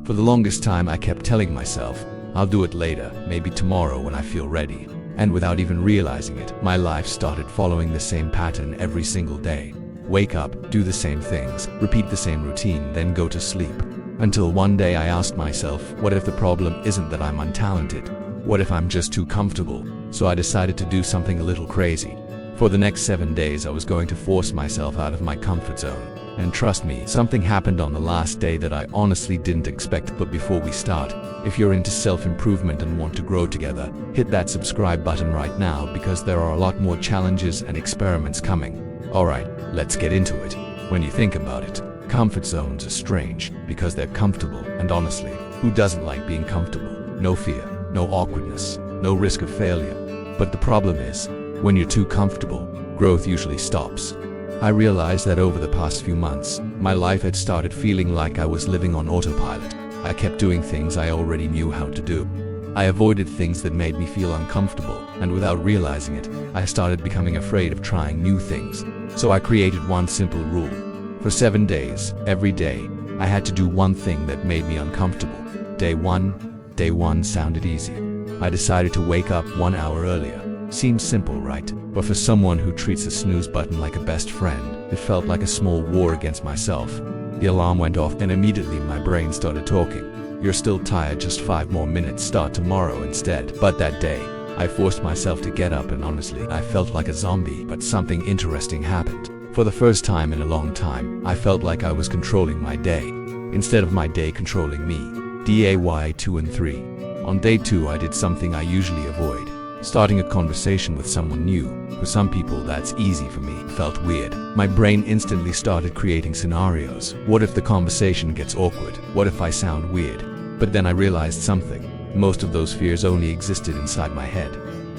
For the longest time I kept telling myself, I'll do it later, maybe tomorrow when I feel ready. And without even realizing it, my life started following the same pattern every single day. Wake up, do the same things, repeat the same routine, then go to sleep. Until one day I asked myself, what if the problem isn't that I'm untalented? What if I'm just too comfortable? So I decided to do something a little crazy. For the next 7 days I was going to force myself out of my comfort zone. And trust me, something happened on the last day that I honestly didn't expect. But before we start, if you're into self-improvement and want to grow together, hit that subscribe button right now because there are a lot more challenges and experiments coming. Alright, let's get into it. When you think about it, comfort zones are strange because they're comfortable, and honestly, who doesn't like being comfortable? No fear, no awkwardness, no risk of failure. But the problem is, when you're too comfortable, growth usually stops. I realized that over the past few months, my life had started feeling like I was living on autopilot. I kept doing things I already knew how to do. I avoided things that made me feel uncomfortable, and without realizing it, I started becoming afraid of trying new things. So I created one simple rule. For 7 days, every day, I had to do one thing that made me uncomfortable. Day one sounded easy. I decided to wake up 1 hour earlier. Seems simple, right? But for someone who treats the snooze button like a best friend, it felt like a small war against myself. The alarm went off and immediately my brain started talking. You're still tired, just 5 more minutes, start tomorrow instead. But that day, I forced myself to get up, and honestly, I felt like a zombie. But something interesting happened. For the first time in a long time, I felt like I was controlling my day, instead of my day controlling me. Day 2 and 3. On day 2 I did something I usually avoid. Starting a conversation with someone new. For some people that's easy, for me it felt weird. My brain instantly started creating scenarios. What if the conversation gets awkward? What if I sound weird? But then I realized something. Most of those fears only existed inside my head.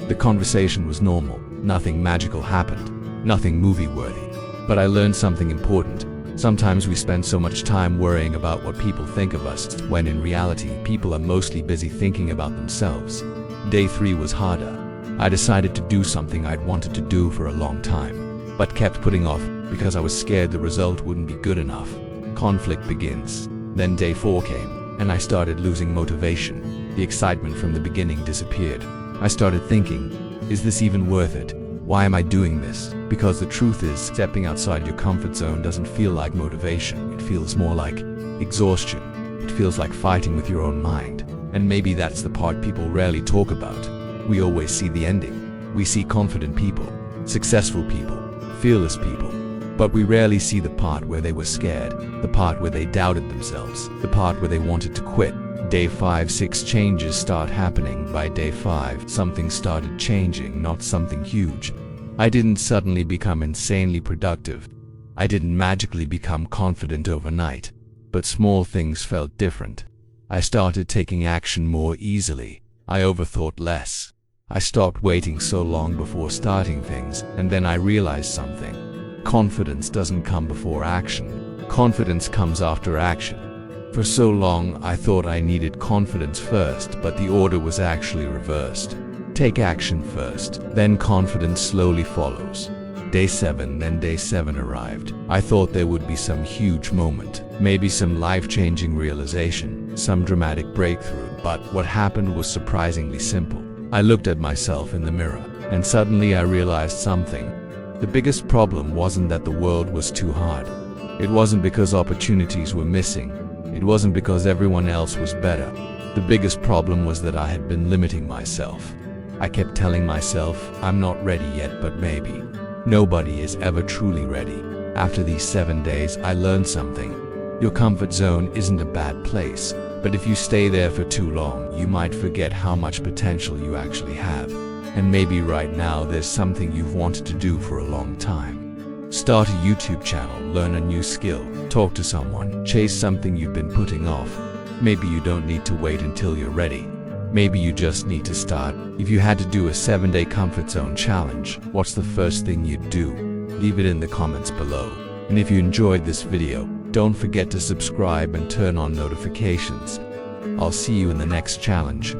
The conversation was normal. Nothing magical happened. Nothing movie-worthy. But I learned something important. Sometimes we spend so much time worrying about what people think of us, when in reality, people are mostly busy thinking about themselves. Day 3 was harder. I decided to do something I'd wanted to do for a long time, but kept putting off because I was scared the result wouldn't be good enough. Conflict begins. Then day 4 came, and I started losing motivation. The excitement from the beginning disappeared. I started thinking, is this even worth it? Why am I doing this? Because the truth is, stepping outside your comfort zone doesn't feel like motivation. It feels more like exhaustion. It feels like fighting with your own mind. And maybe that's the part people rarely talk about. We always see the ending. We see confident people, successful people, fearless people. But we rarely see the part where they were scared, the part where they doubted themselves, the part where they wanted to quit. Day 5, 6 changes start happening. By day 5, something started changing, not something huge. I didn't suddenly become insanely productive. I didn't magically become confident overnight. But small things felt different. I started taking action more easily. I overthought less. I stopped waiting so long before starting things, and then I realized something. Confidence doesn't come before action. Confidence comes after action. For so long, I thought I needed confidence first, but the order was actually reversed. Take action first, then confidence slowly follows. Day 7, then day 7 arrived. I thought there would be some huge moment, maybe some life-changing realization, some dramatic breakthrough, but what happened was surprisingly simple. I looked at myself in the mirror, and suddenly I realized something. The biggest problem wasn't that the world was too hard. It wasn't because opportunities were missing. It wasn't because everyone else was better. The biggest problem was that I had been limiting myself. I kept telling myself, I'm not ready yet, but maybe. Nobody is ever truly ready. After these 7 days, I learned something. Your comfort zone isn't a bad place, but if you stay there for too long, you might forget how much potential you actually have. And maybe right now there's something you've wanted to do for a long time. Start a YouTube channel, learn a new skill, talk to someone, chase something you've been putting off. Maybe you don't need to wait until you're ready. Maybe you just need to start. If you had to do a 7-day comfort zone challenge, what's the first thing you'd do? Leave it in the comments below. And if you enjoyed this video, don't forget to subscribe and turn on notifications. I'll see you in the next challenge.